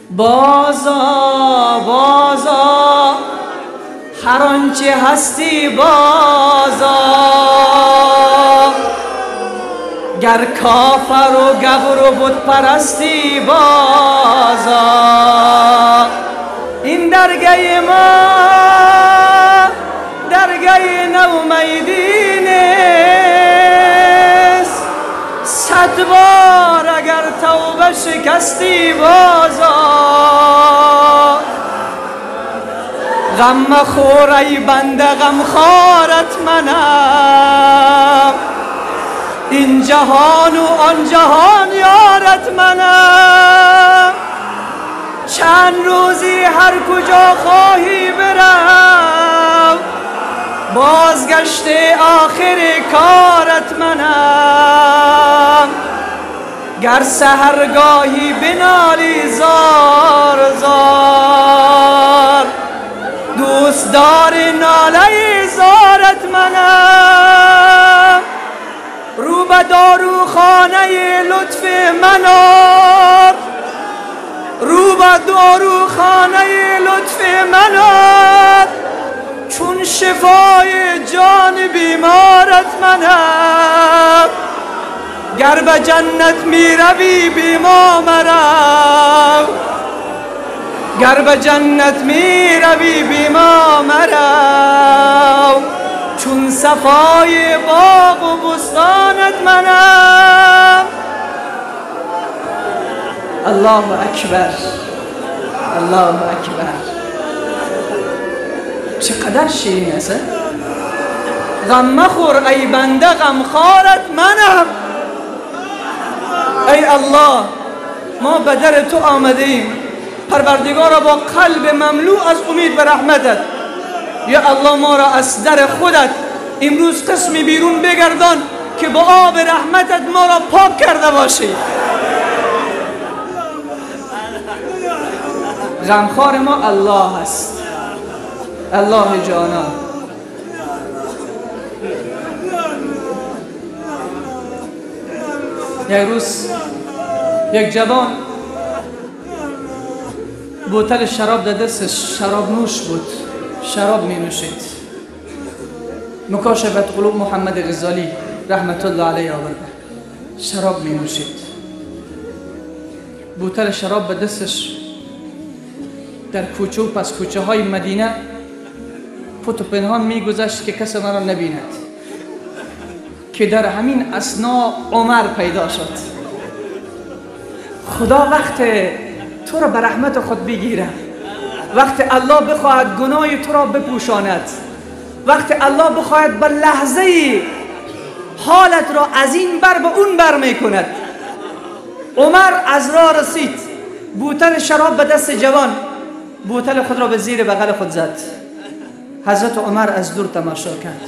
بازا بازا هر آنچه هستی بازا، گر کافر و گبر و بت پرستی بازا. این درگه ما درگه نومیدی نیست، 100 بار اگر توبه شکستی بازا. غم مخور ای بنده غم خارت منم، این جهان و آن جهان یارت منم. چند روزی هر کجا خواهی برم، بازگشت آخر کارت منم. گر سحرگاهی بنالی زار زار، دوست دار ناله زارت منم. رو به داروخانه لطف منار، رو به داروخانه لطف منار. چون شفای جان بیمارت منم. گر به جنت می روی بی ما مرو، گر به جنت می روی بی ما مرو. چون صفای باغ و بستانت منم. الله اکبر الله اکبر. چقدر شیرین است. غم مخور ای بنده غم خارت منم. ای الله، ما به در تو آمدیم، پروردگارا با قلب مملو از امید به رحمتت. یا الله، ما را از در خودت امروز قسمی بیرون بگردان که با آب رحمتت ما را پاک کرده باشی. غمخوار ما الله است، الله جانان. یک روز یک جوان بوتل شراب در دستش، شراب نوش بود، شراب می نوشید. مکاشفت قلوب محمد غزالی رحمت الله علیه آورده، شراب می نوشید. بوتل شراب به دستش در کوچه و پس کوچه های مدینه پت و پنهان می گذشت که کسی مرا نبیند. که در همین اثنا عمر پیدا شد. خدا وقت تو را به رحمت خود بگیره، وقت الله بخواهد گناه تو را بپوشاند، وقت الله بخواهد به لحظه حالت را از این بر به اون بر می کند. عمر از راه رسید، بوتل شراب به دست جوان، بوتل خود را به زیر بغل خود زد. حضرت عمر از دور تماشا کرد،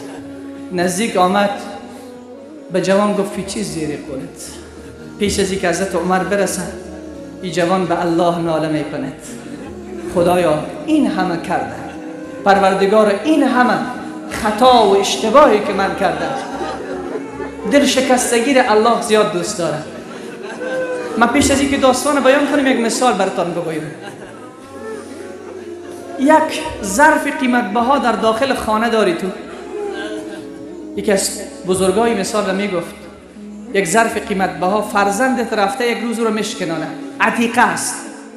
نزدیک آمد، به جوان گفت فی چیز زیر قولت. پیش از اینکه حضرت عمر برسد، این جوان به الله ناله می کند. خدایا این همه کرده، پروردگار این همه خطا و اشتباهی که من کردم، دل شکستگی الله زیاد دوست داره. من پیش از اینکه داستان بیان کنم یک مثال براتون بگویم. یک ظرف قیمت بها در داخل خانه داری تو. یکی از بزرگای مثال را میگفت، یک ظرف قیمت بها، فرزندت رفته یک روز رو مشکنانه، عتیقه است،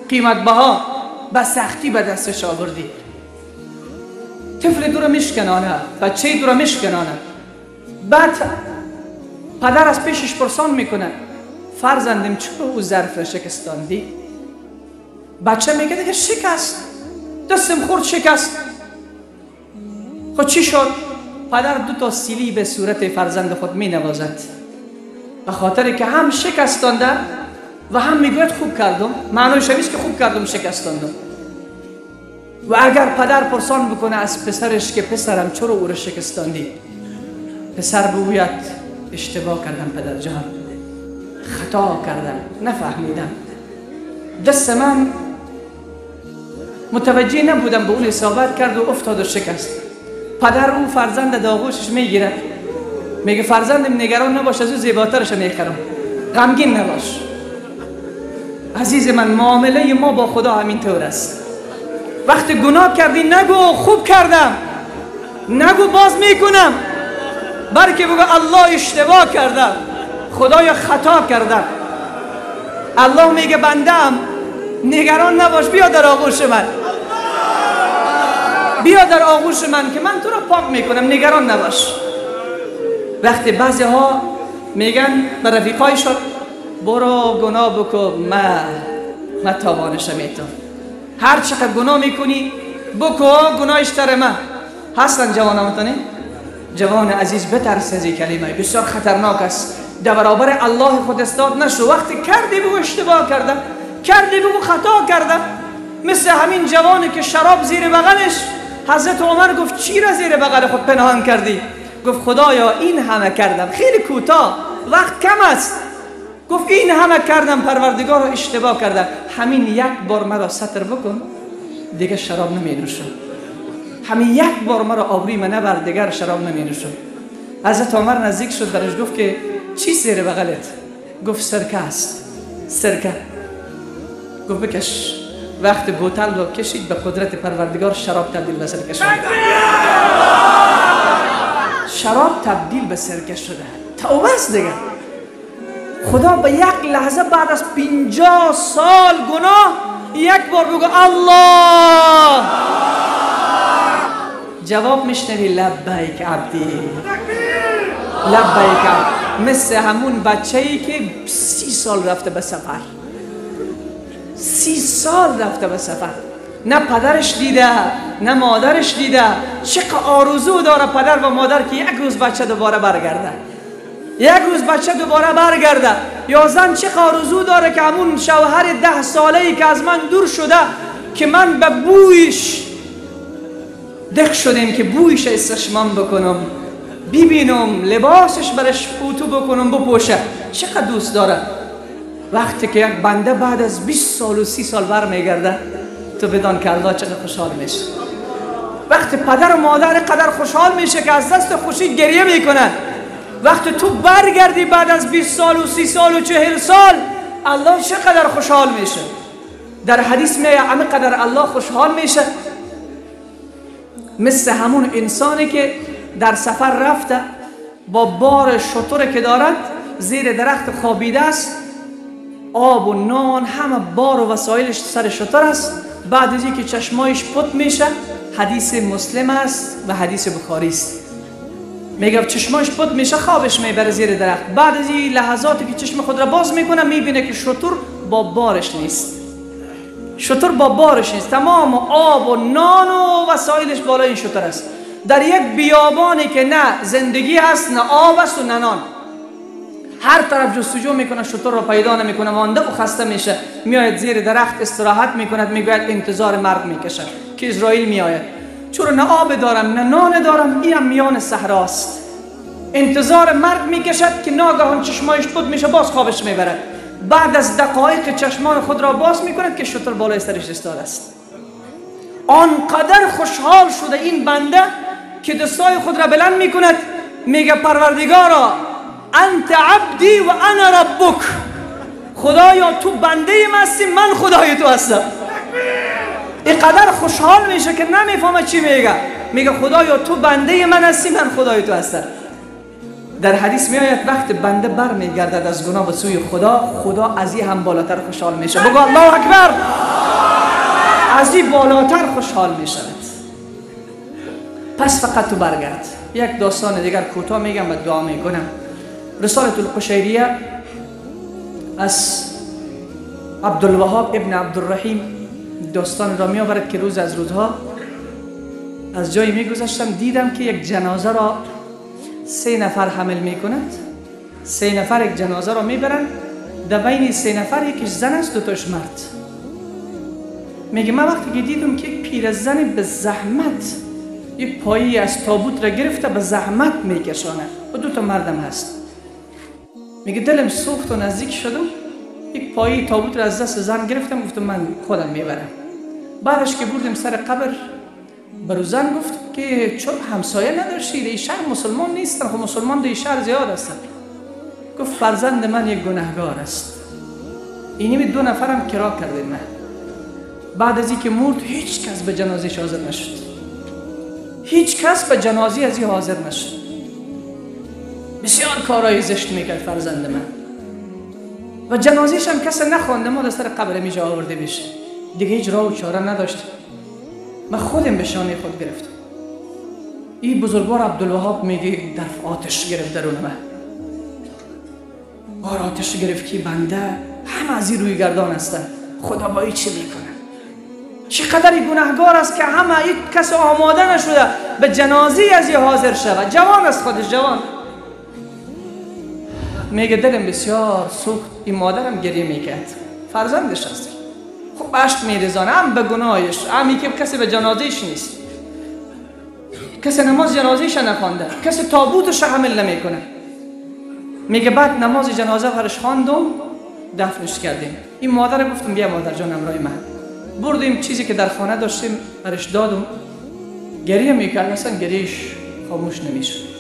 قیمت بها، به سختی به دستش آوردی. طفل دو رو مشکنانه، بچه دو رو مشکنانه. بعد پدر از پیشش پرسان میکنه، فرزندم چرا او ظرف را شکستاندی؟ بچه میگه دیگه شکست، دستم خورد شکست. خود چی شد؟ پدر 2 تا سیلی به صورت فرزند خود می نوازد، به خاطر که هم شکستانده و هم میگوید خوب کردم. معنای شویست که خوب کردم شکستاندم. و اگر پدر پرسان بکنه از پسرش که پسرم چرا او را شکستاندی، پسر بگوید اشتباه کردم پدر جان، خطا کردم، نفهمیدم، دست من متوجه نبودم به اون اصابت کرد و افتاد و شکست. پدر اون فرزند داغوشش میگیره، میگه فرزندم نگران نباش، از او زیباترش میخرم، غمگین نباش. عزیز من، معامله ما با خدا همین طور است. وقتی گناه کردی نگو خوب کردم، نگو باز میکنم، بلکه بگو الله اشتباه کردم، خدایا خطا کردم. الله میگه بندم نگران نباش، بیا در آغوش من، بیا در آغوش من که من تو را پاک میکنم، نگران نباش. وقتی بعضی ها میگن به رفیقایشان برو گناه بکن، من تاوانشم تو، هر چقدر گناه میکنی بکن، گناهش تر من. حسن جوانمتانی جوان عزیز، بترس از این کلمه، بسیار خطرناک است. در برابر الله خود استاد نشو. وقتی کردی بگو اشتباه کردم، کردی بگو خطا کردم. مثل همین جوانی که شراب زیر بغلش، حضرت عمر گفت چی را زیر بغل خود پنهان کردی؟ گفت خدایا این همه کردم، خیلی کوتاه، وقت کم است. گفت این همه کردم پروردگار، اشتباه کردم، همین یک بار مرا ستر بکن دیگه شراب نمی نوشم، همین یک بار مرا آبروی من نبر دیگر شراب نمی نوشم. حضرت عمر نزدیک شد برش گفت که چی زیر بغلت؟ گفت سرکه است، سرکه. گفت بکش. وقت بوتل رو کشید، به قدرت پروردگار شراب تبدیل به سرکه شد. شراب تبدیل به سرکه شده. توبه است دیگه. خدا به یک لحظه بعد از 50 سال گناه یک بار بگو الله، جواب میشنوی لبیک عبدی، لبیک. مثل همون بچه‌ای که 30 سال رفته به سفر، 30 سال رفته به سفر، نه پدرش دیده نه مادرش دیده. چقدر آرزو داره پدر و مادر که یک روز بچه دوباره برگرده، یک روز بچه دوباره برگرده. یا زن چقدر آرزو داره که همون شوهر 10 ساله‌ای که از من دور شده، که من به بویش دق شدیم که بویش استشمام بکنم، ببینم لباسش برش پوتو بکنم بپوشه، چقدر دوست داره. وقتی که یک بنده بعد از 20 سال و 30 سال برمیگرده، تو بدان که الله چقدر خوشحال میشه. وقتی پدر و مادر قدر خوشحال میشه که از دست خوشی گریه میکنن، وقتی تو برگردی بعد از 20 سال و 30 سال و 40 سال، الله چقدر خوشحال میشه. در حدیث میگه همه قدر الله خوشحال میشه مثل همون انسانی که در سفر رفته با بار شتر که دارد زیر درخت خوابیده است، آب و نان همه بار و وسایلش سر شتر است. بعد از اینکه چشمایش پت میشه، حدیث مسلم است و حدیث بخاری است، میگه چشمایش پت میشه، خوابش میبره زیر درخت. بعد از این لحظاتی که چشم خود را باز میکنه، میبینه که شتر با بارش نیست، شتر با بارش نیست، تمام آب و نان و وسایلش بالای این شتر است. در یک بیابانی که نه زندگی هست، نه آب است و نه نان، هر طرف جستجو میکنه، شتر را پیدا نمیکنه، مانده و خسته میشه. میاید زیر درخت استراحت میکند، میگوید انتظار مرگ میکشد که اسرائیل میآید، چون نه آب دارم نه نان دارم، این میان صحراست. انتظار مرگ میکشد که ناگهان چشمایش پد میشه، باز خوابش میبرد. بعد از دقایق چشمان خود را باز میکند که شتر بالای سرش ایستاده است. آنقدر خوشحال شده این بنده که دستای خود را بلند میکند، میگه پروردگارا انت عبدی و انا ربک، خدایا تو بنده من هستی، من خدای تو هستم. اینقدر خوشحال میشه که نمیفهمه چی میگه. میگه خدایا تو بنده من هستی، من خدای تو هستم. در حدیث میآید وقت بنده بر میگردد از گناه به سوی خدا، خدا از این هم بالاتر خوشحال میشه. بگو الله اکبر. از این بالاتر خوشحال میشود. پس فقط تو برگرد. یک داستان دیگر کوتاه میگم و دعا میکنم. رسالة القشیریه از عبدالوهاب ابن عبدالرحیم داستان را میآورد که روز از روزها از جایی میگذشتم، دیدم که یک جنازه را 3 نفر حمل میکند. 3 نفر یک جنازه را میبرند، در بین 3 نفر یکیش زن است، 2 تاش مرد. میگه من وقتی که دیدم که یک پیرزن به زحمت یک پایی از تابوت را گرفته به زحمت میکشانه و 2 تا مردم هست، میگه دلم سوخت و نزدیک شدم، یک پایی تابوت را از دست زن گرفتم، گفتم من خودم میبرم. بعدش که بردیم سر قبر، برو زن گفت که چون همسایه نداشتید، این شهر مسلمان نیستن، خب مسلمان در شهر زیاد هستن. گفت فرزند من یک گناهگار است، اینمی 2 نفرم کرا کردیم. من بعد از اینکه مرد هیچ کس به جنازه‌اش حاضر نشد. هیچ کس به جنازه از این حاضر نشد. بسیار کارهای زشت میکرد فرزند من و جنازه‌اش هم کس نخوانده. ما در سر قبر میجا آورده میشه. دیگه هیچ راه و چاره نداشت. من خودم به شانه خود گرفتم. این بزرگوار عبدالوهاب میگه در آتش گرفت درون من. بار آتش گرفت که بنده همه از این روی گردان هستن، خدا با این چه میکنه؟ چقدر گناهگار است که همه این کس آماده نشده به جنازه از این حاضر شود. جوان است، خودش جوان. میگه دلم بسیار سوخت. این مادرم گریه میکرد، فرزندش است. خب اشک میریزانه هم به گناهش، همی که کسی به جنازهش نیست، کسی نماز جنازهش نخوانده، کسی تابوتش حمل نمیکنه. میگه بعد نماز جنازه برش خواندم، دفنش کردیم. این مادر گفتم بیا مادر جان همراه من. بردیم چیزی که در خانه داشتیم برش دادم. گریه میکرد، اصلا گریهش خاموش نمیشد.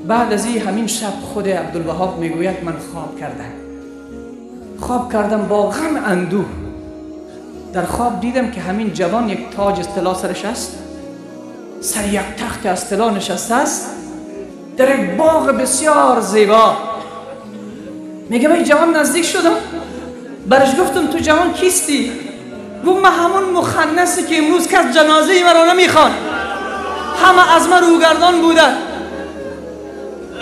بعد از این همین شب خود عبدالوهاب میگوید من خواب کردم با غم اندوه. در خواب دیدم که همین جوان یک تاج از طلا سرش است، سر یک تخت از طلا نشسته است در یک باغ بسیار زیبا. میگه من جوان نزدیک شدم، برش گفتم تو جوان کیستی؟ گفت من همون مخنثی که امروز کس جنازه مرا نمیخوان، همه از من روگردان بودن.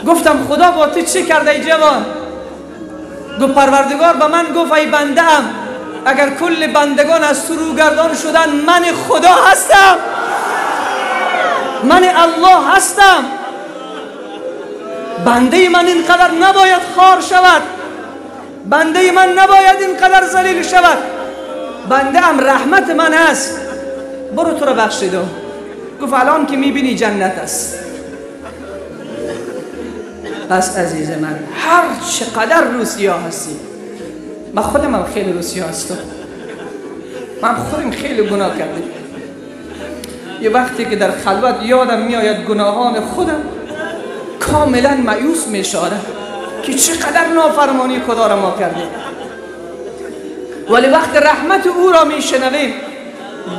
گفتم خدا با تو چه کرده ای جوان؟ گفت پروردگار به من گفت ای بنده ام، اگر کل بندگان از تو روگردان شدن، من خدا هستم، من الله هستم. بنده من اینقدر نباید خار شود، بنده من نباید اینقدر ذلیل شود. بنده ام رحمت من است، برو تو رو بخشیدم. گفت الان که میبینی جنت است. پس عزیز من هر چقدر روسیا هستی، من خودم هم خیلی روسیا هستم، من خودم خیلی گناه کردم. یه وقتی که در خلوت یادم میآید گناهان خودم، کاملا مایوس میشارم که چقدر نافرمانی خدا را ما کردیم. ولی وقت رحمت او را میشنویم،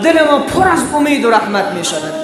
دل ما پر از امید و رحمت میشود.